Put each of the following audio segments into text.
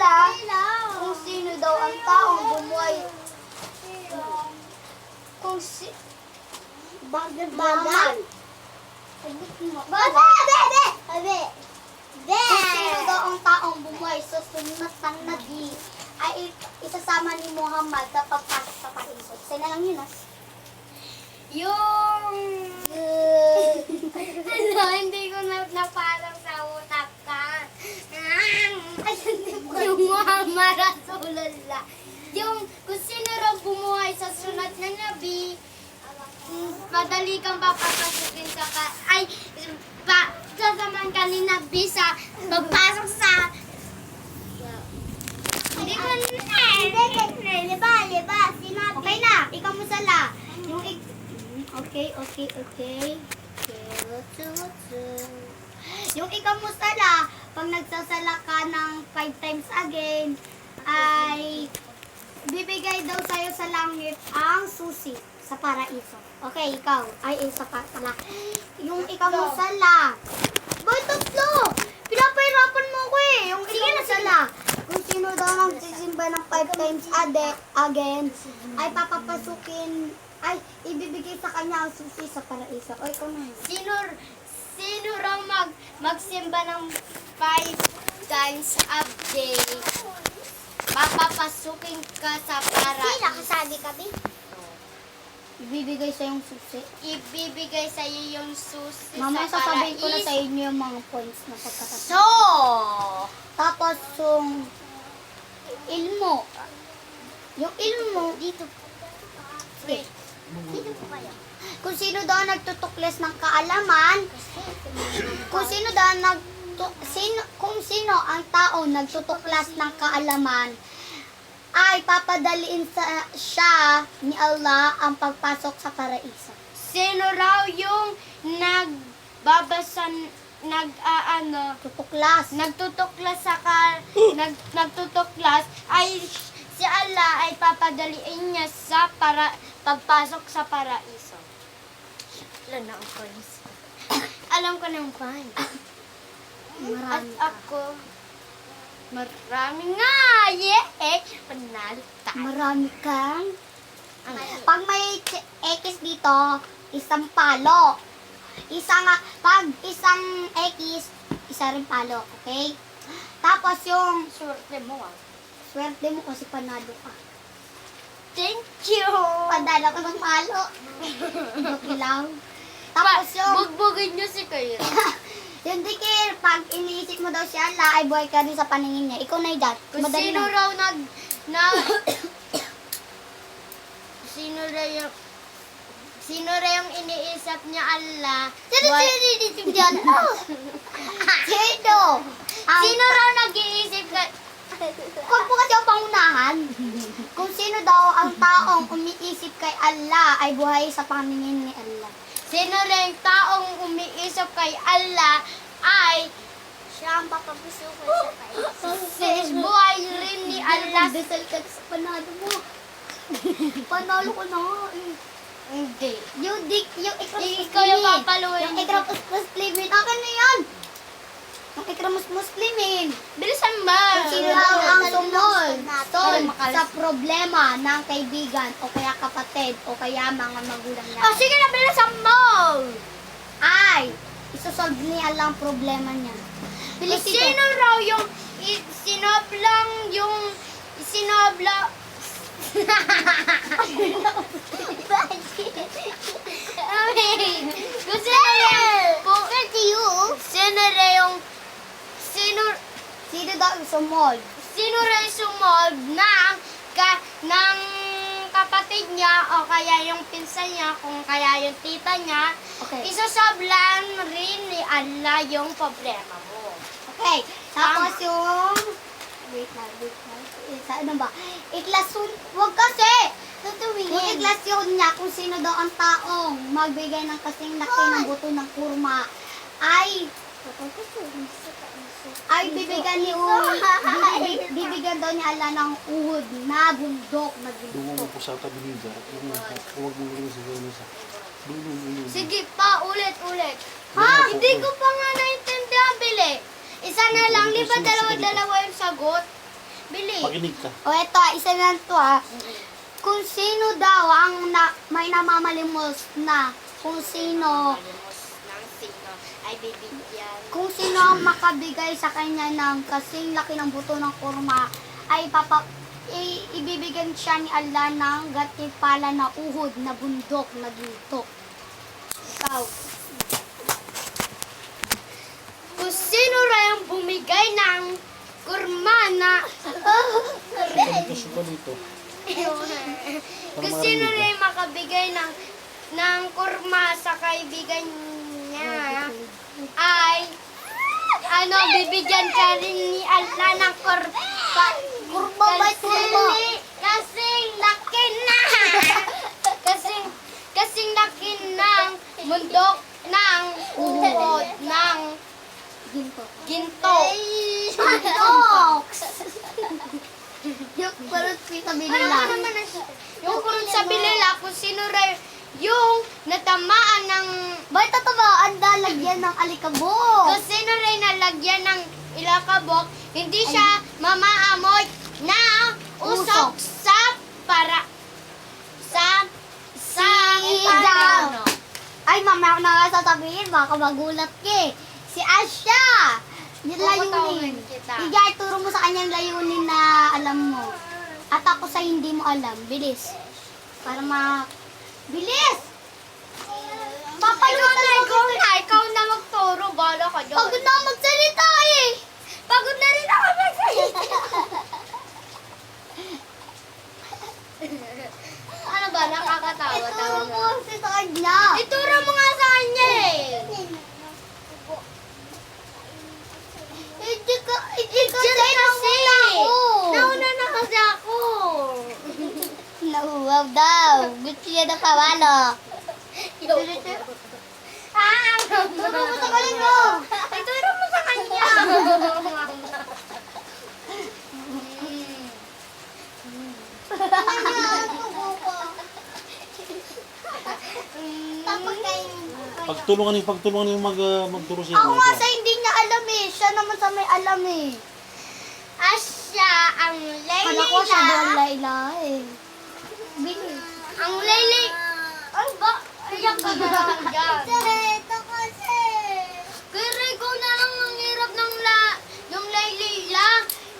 Allah kung sino daw ang taong bumuhay. Kung si... Bagay. Kung sino daw ang taong bumuhay sa sunat ng Nabi ay isasama ni Muhammad sa pagpasok sa paisot. Saan na lang yun, ah? Yung... hindi ko napasok sa utak ka. Yung Muhammad Rasulullah. Yung kung sino raw bumuhay sa sunat ng Nabi, madali kang papapasukin sa sasamahan ka ni Nabi sa pagpasok sa... Hindi ko Liba. Sinabi. Okay na, ikaw mo sala. Yung Okay. Yung ikaw mo sala, pag nagsasala ka ng 5 times again, ay bibigay daw sa'yo sa langit ang susi sa paraiso. Okay, ikaw. Ay, isa pa pala. Yung ikaw mo sala. Boy, tatlo! Pinapahirapan mo ko eh. Yung ikaw mo sala. Kung sino daw nagsisimba ng 5 times again, ay papapasukin, ay ibibigay sa kanya ang susi sa paraiso. O, ikaw na. Sino raw magsimba ng 5 times a day, papapasukin ka sa paraiso. Nakasagi kami? Ibibigay sa yung susi. Ibibigay sa iyo yung susi Mama, sa sasabihin ko na sa paraiso. inyo yung mga points na pagkakataon. So, Tapos yung ilmo. Yung ilmo, dito. Wait. Dito po kayo. Kung sino daw nagtutukles ng kaalaman, kung sino ang tao nagtutuklas ng kaalaman, ay papadaliin siya ni Allah ang pagpasok sa paraiso. Sino raw yung nagtutuklas ay si Allah ay papadaliin niya sa pagpasok sa paraiso. Alam na ang points. Alam ko ng points. At Marami. ako, marami nga! Yeah! Panalo tayo. Marami kang. Ano? Pag may X dito, isang palo. Pag isang X, isa rin palo. Okay? Tapos yung Swerte mo ah. swerte mo kasi panalo ka. Thank you! Panalo ka ng palo. Okay lang. Tapos yung, Bugbugin niyo si Kyra. yung dikir, pag iniisip mo daw si Allah, ay buhay ka rin sa paningin niya. Ikaw na idat. Kung Madali sino lang. raw sino raw yung iniisip niya Allah, Sino? sino raw nag-iisip ka, Huwag po kasi ang pangunahan. Kung sino daw ang taong umiisip kay Allah ay buhay sa paningin ni Allah. sino raw yung taong umiisip kay Allah ay Siya ang papabusukan sa paisa. buhay rin ni Allah. Dasal ka sa panalo mo. Panalo ko na nga eh. Hindi. Yung Ikaw yung papaluin. Yung ikramus muslimin. Akin na yan. Yung ikramus muslimin. Bilisan mo. Kung sino daw ang sumol sa problema ng kaibigan o kaya kapatid o kaya mga magulang niya. Oh, sige na, bilisan mo. Ay, isosolve ni Allah ang problema niya. Bilis ito. Sino raw yung sinobla kung Sino daw ang sumol? sino raw yung sumold ng kapatid niya o kaya yung pinsan niya kung kaya yung tita niya, Okay. isasoblan rin ni Allah yung problema mo. Okay. Tapos yung... Wait lang. Ano ba? Iklasun... Huwag kasi! Yung iklasyon niya kung sino daw ang taong magbigay ng kasing laki ng buto ng kurma ay bibigyan ni bibigyan daw ni Allah ng uhod na bundok na Dungo mo po sa tabi niya. Huwag mo rin sa gano'n sa. Dungo. Sige pa, ulit. Ha? Hindi ko pa nga naintindihan, Bili. Isa na lang, di ba dalawa-dalawa yung sagot? Bili. Makinig ka. O eto, isa na to Kung sino daw ang may namamalimos na kung sino Ng sino ay bibigyan. kung sino ang makabigay sa kanya ng kasing laki ng buto ng kurma ay ibibigyan siya ni Allah ng gatipala na uhod na bundok na ginto. Ikaw. Kung sino rin ang bumigay ng kurma na Suka dito. kung sino rin makabigay ng kurma sa kaibigan niya ay bibigyan ka rin ni Allah ng kurma. Kurma ba kurma? Kasing laki na. kasing laki ng mundok ng uhod ng Ginto. ginto. Dogs! Yung parang sa Ano binila. naman na siya? Yung kurot sa bilila, kung sino rin yung natamaan ng... Ba't tatabaan lagyan ng alikabok? Kung sino rin nalagyan ng ilakabok, hindi siya mamaamoy na usok sa para... Sa... Sigaw. Ay, mamaya ako na sasabihin, baka magulat ka eh. Si Asha! Yung layunin. Puputawin kita. Igay, turo mo sa kanyang layunin na alam mo. At ako sa hindi mo alam. Bilis. Para Bilis! Papalutan mo Ikaw na magturo, bala ka dyan. Pagod na ako magsalita eh. Pagod na rin ako magsalita. Ano ba, nakakatawa? Ituro mo kasi sa kanya. Ituro mo nga sa kanya eh. Hindi ka Diyan kasi. Nauna na kasi ako. Nauwaw daw. Gusto niya na pawalo. Turo mo sa galing mo. Ituro mo sa kanya. Tapos kayo. Pagtulungan yung magturo siya. Ako nga sa hindi niya alam eh. Siya naman sa may alam eh. Asya ang Kala ko siya doon Laylila. layla eh. Bilis. Ang Laylay. Ano ba? Ayan ka na lang dyan. Ito kasi. Pero ikaw na lang ang hirap ng yung Laylila.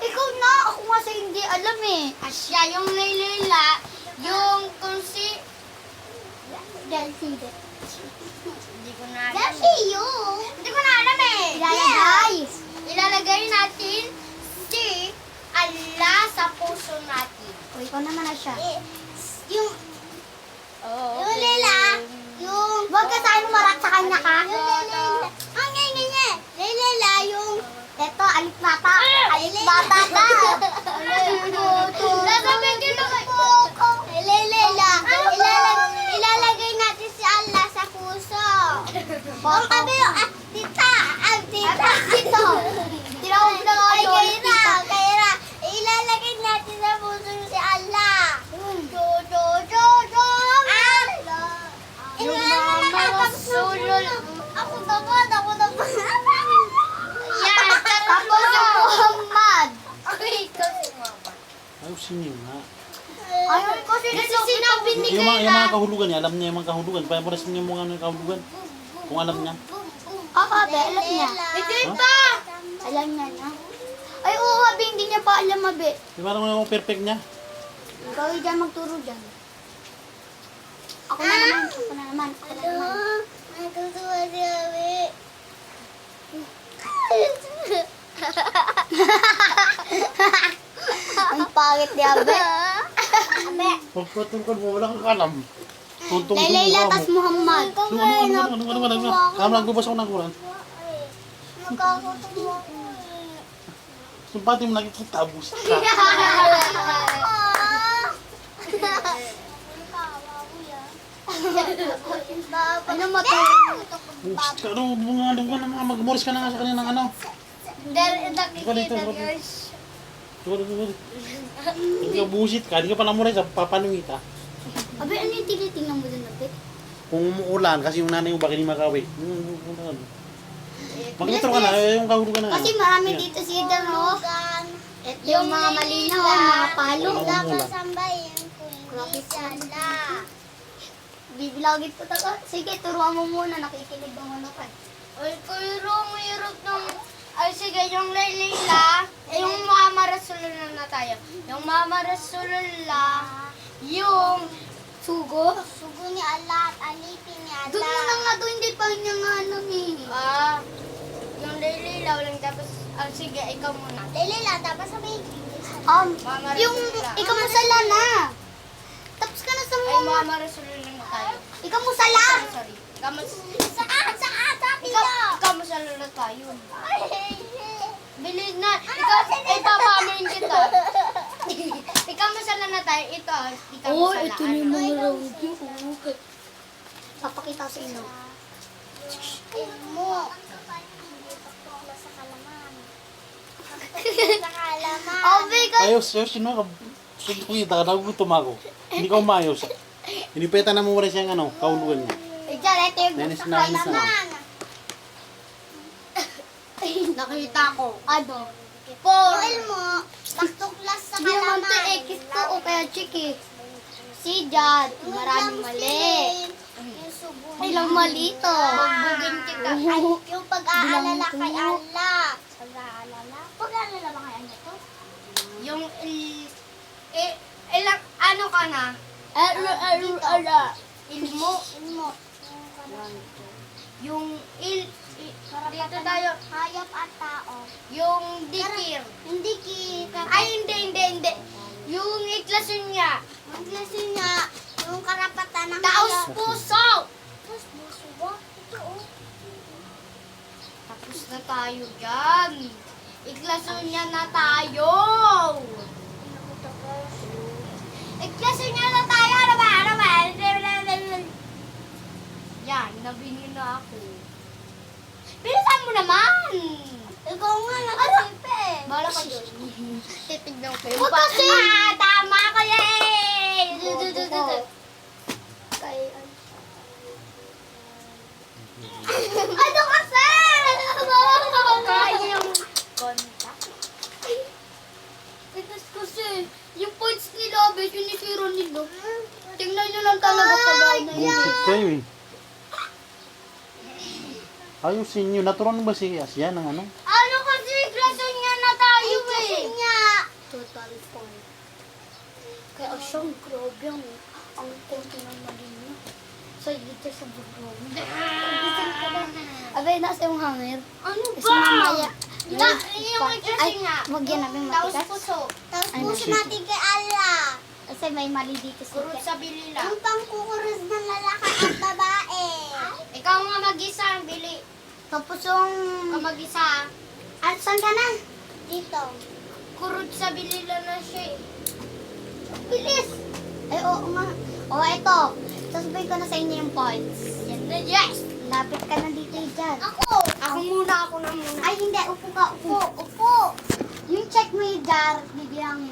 Ikaw na. Ako nga sa hindi alam eh. Asya yung Laylila. Yung kung si... Delphi. Hindi ko na alam. Delphi yun. Hindi ko na alam eh. Ilalagay. Ilalagay natin si Allah sa puso natin. O, ikaw naman na siya. Yung... Yung Lila. Yung... Huwag ka sa'yo marat sa kanya ka. Yung Lila. Ang ngay. Lila yung... Eto, alikbata. Alikbata ka. Sasabihin ko na Lila. Ilalagay natin si Allah sa puso. Ang kabi yung tita. Ang tita. Dito. Tinawag na nga yun. Kaira. Ilalagay natin sa puso si Allah. yung mama sulol. Ako naman. Yan. Tapos yung Muhammad. Okay, ikaw si mama. Ayaw sinyo nga. Ayun ko Kasi sinabi ni Yung mga Kayla. kahulugan niya, alam niya yung mga kahulugan. Pamoras niya yung mga kahulugan. Kung alam niya. Oo, be, alam niya. Hindi pa. Alam niya na. Ay, oo, habi, hindi niya pa alam, habi. Di ba naman yung perfect niya? Ikaw yung dyan magturo dyan. Ako na naman. Natutuwa si Abi. Ang pangit ni Abi. Abi. Pagpatulkan mo, wala kang kalam. Tuntong Layla, tas Muhammad. Ano, nagbabasa ko ng Quran. Nakakatuwa. Sumpati mo nakikita, boost ka. Ano matulog? Boost ka. Ano, mag-moris ka na nga sa kanina ng ano. Ikaw dito, ikaw dito. Hindi ka busit ka, hindi ka pa namuray sa papanuit ha. Abi, ano yung tinitingnan mo dun, Abi? Kung umuulan, kasi yung nanay mo bakit hindi makawi. Mag-intro ka na, yung kahulugan na. Kasi marami dito si Dan, oh. Ito yung mga malinaw, mga palo. Mula. Grabe sala. Bibilagin ko taga. Sige, turuan mo muna. Nakikinig naman ako eh. Ay, kuro, mayroon ng... Ay, sige, yung Laylila, yung Mama Rasulullah na tayo. Yung Mama Rasulullah, yung... Sugo? Sugo ni Allah at alipin ni Allah. Doon mo na nga doon, hindi pa niya nga ano eh. Yung Laylila lang, tapos... sige, ikaw muna. Laylila, tapos sabihin. Mama Yung Rasulullah. ikaw mo sala na. Tapos ka na sa Ay, mga... Mama Rasulullah na tayo. Ikaw mo sala. Sorry. Ikaw Sabi ikaw masalala tayo. Bilis na. Ikaw, ipapamin kita. Ikaw masalala tayo. Ito, ikaw masalaan. mga round yun. Papakita ko sa inyo. Mo. Oh, bigay. Ayos, sino ka? Kita ka, nagugutom ako. Hindi ka umayos. Hinipeta na mo rin siyang ano, kauluan niya. Diyan, ito yung Nainis gusto na, ko nainis na. naman. Nakita ko. Ano? Paul mo, taktuklas sa Hindi naman ito X to o kaya chiki. Si Jad, maraming mali. Ilang mali to. Bugbugin kita. Ay, Yung pag-aalala Bilang kay ko. Allah. Pag-aalala? Pag-aalala ba kay Allah to? Yung ilang ano ka na? Ilmo. Ilmo. Yung dito tayo. Hayop at tao. Yung dikir. Yung dikir. Ay, hindi. Yung iklasun niya. Yung iklasun niya. Yung karapatan ng taos puso. Taos puso ba? Ito oh. Tapos na tayo dyan. Iklasun niya na tayo. Iklasun niya na tayo. Ano ba? Yan, nabili na ako. Bilisan mo naman! Ikaw nga, nakasipe. Bala ka doon. Titignan ko yung kasi! Tama ka yay! Kay ano kasi? Kaya yung contact. Kasi, yung points nila, bes, yung nisira nila. Tingnan nyo lang talaga pagay na yun. Bullshit kayo eh. Ayusin nyo. Naturon ba si Asya ng ano? Ano kasi, klason niya na tayo eh. Total point. Kaya siyang grabe ang konti ng mali niya. So, dito sa background. Abay, nasa yung hanger. Ano Kasi ba? mamaya. Yung Ay, klason niya. wag yan namin Taos matigas. puso. Taos Ano? puso natin kay Allah. Kasi may mali dito sa Kurot sa bilila. Yung pangkukuros ng lalaki at babae. Ikaw nga mag-isa ang bili. Tapos yung... Ikaw mag-isa. At saan ka na? Dito. Kurot sa bilila na siya eh. Bilis! Ay, oo nga. O, eto. Sasabihin ko na sa inyo yung points. Yan na, yes! Lapit ka na dito dyan. Ako na muna. Ay, hindi. Upo ka. Upo. Upo. Yung check mo yung jar, bibilangin